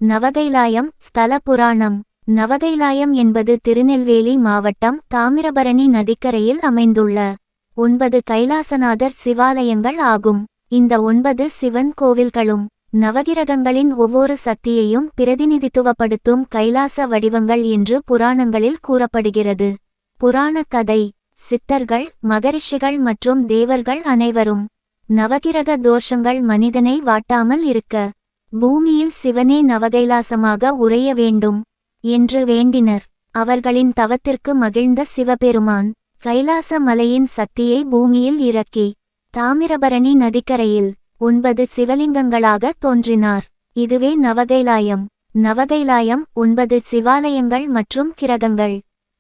நவகைலாயம் ஸ்தல புராணம். நவகைலாயம் என்பது திருநெல்வேலி மாவட்டம் தாமிரபரணி நதிக்கரையில் அமைந்துள்ள 9 கைலாசநாதர் சிவாலயங்கள் ஆகும். இந்த 9 சிவன் கோவில்களும் நவகிரகங்களின் ஒவ்வொரு சக்தியையும் பிரதிநிதித்துவப்படுத்தும் கைலாச வடிவங்கள் என்று புராணங்களில் கூறப்படுகிறது. புராண கதை: சித்தர்கள், மகரிஷிகள் மற்றும் தேவர்கள் அனைவரும் நவகிரக தோஷங்கள் மனிதனை வாட்டாமல் இருக்க பூமியில் சிவனே நவகைலாசமாக உறைய வேண்டும் என்று வேண்டினர். அவர்களின் தவத்திற்கு மகிழ்ந்த சிவபெருமான் கைலாச மலையின் சக்தியை பூமியில் இறக்கி தாமிரபரணி நதிக்கரையில் 9 சிவலிங்கங்களாக தோன்றினார். இதுவே நவகைலாயம். நவகைலாயம் 9 சிவாலயங்கள் மற்றும் கிரகங்கள்: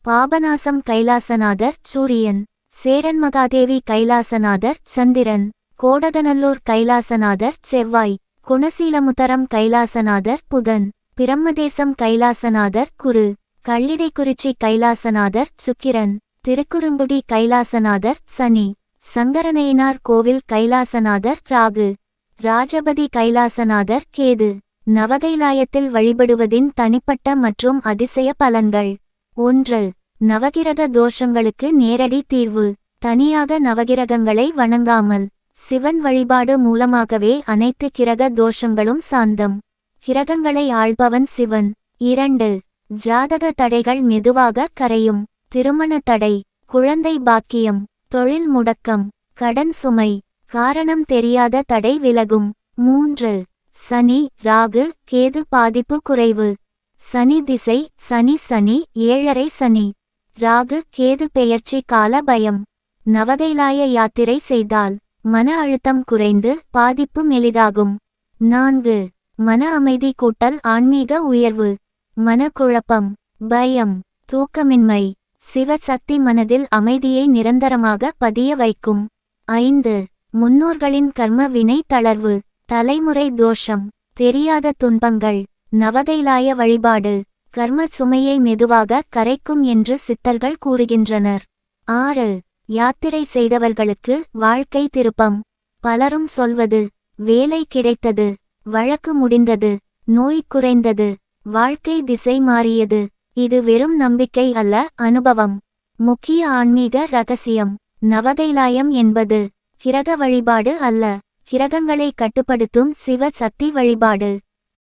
பாபநாசம் கைலாசநாதர் சூரியன், சேரன்மகாதேவி கைலாசநாதர் சந்திரன், கோடகநல்லூர் கைலாசநாதர் செவ்வாய், குணசீலமுத்தரம் கைலாசநாதர் புதன், பிரம்மதேசம் கைலாசநாதர் குரு, கள்ளிடைக்குறிச்சி கைலாசநாதர் சுக்கிரன், திருக்குறுங்குடி கைலாசநாதர் சனி, சங்கரநயினார் கோவில் கைலாசநாதர் ராகு, ராஜபதி கைலாசநாதர் கேது. நவகைலாயத்தில் வழிபடுவதின் தனிப்பட்ட மற்றும் அதிசய பலன்கள்: 1. நவகிரக தோஷங்களுக்கு நேரடி தீர்வு. தனியாக நவகிரகங்களை வணங்காமல் சிவன் வழிபாடு மூலமாகவே அனைத்து கிரக தோஷங்களும் சாந்தம். கிரகங்களை ஆள்பவன் சிவன். 2. ஜாதக தடைகள் மெதுவாக கரையும். திருமண தடை, குழந்தை பாக்கியம், தொழில் முடக்கம், கடன் சுமை, காரணம் தெரியாத தடை விலகும். 3. சனி, ராகு, கேது பாதிப்பு குறைவு. சனி திசை: சனி ஏழரை சனி, ராகு கேது பெயர்ச்சி கால பயம். நவகைலாய யாத்திரை செய்தால் மன அழுத்தம் குறைந்து பாதிப்பு மெலிதாகும். 4. மன அமைதி கூட்டல் ஆன்மீக உயர்வு. மனக்குழப்பம், பயம், தூக்கமின்மை, சிவசக்தி மனதில் அமைதியை நிரந்தரமாக பதிய வைக்கும். 5. முன்னோர்களின் கர்ம வினை தளர்வு. தலைமுறை தோஷம், தெரியாத துன்பங்கள். நவகைலாய வழிபாடு கர்ம சுமையை மெதுவாக கரைக்கும் என்று சித்தர்கள் கூறுகின்றனர். 6. யாத்திரை செய்தவர்களுக்கு வாழ்க்கை திருப்பம். பலரும் சொல்வது வேலை கிடைத்தது, வழக்கு முடிந்தது, நோய் குறைந்தது, வாழ்க்கை திசை மாறியது. இது வெறும் நம்பிக்கை அல்ல, அனுபவம். முக்கிய ஆன்மீக ரகசியம்: நவகைலாயம் என்பது கிரக வழிபாடு அல்ல, கிரகங்களை கட்டுப்படுத்தும் சிவ சக்தி வழிபாடு.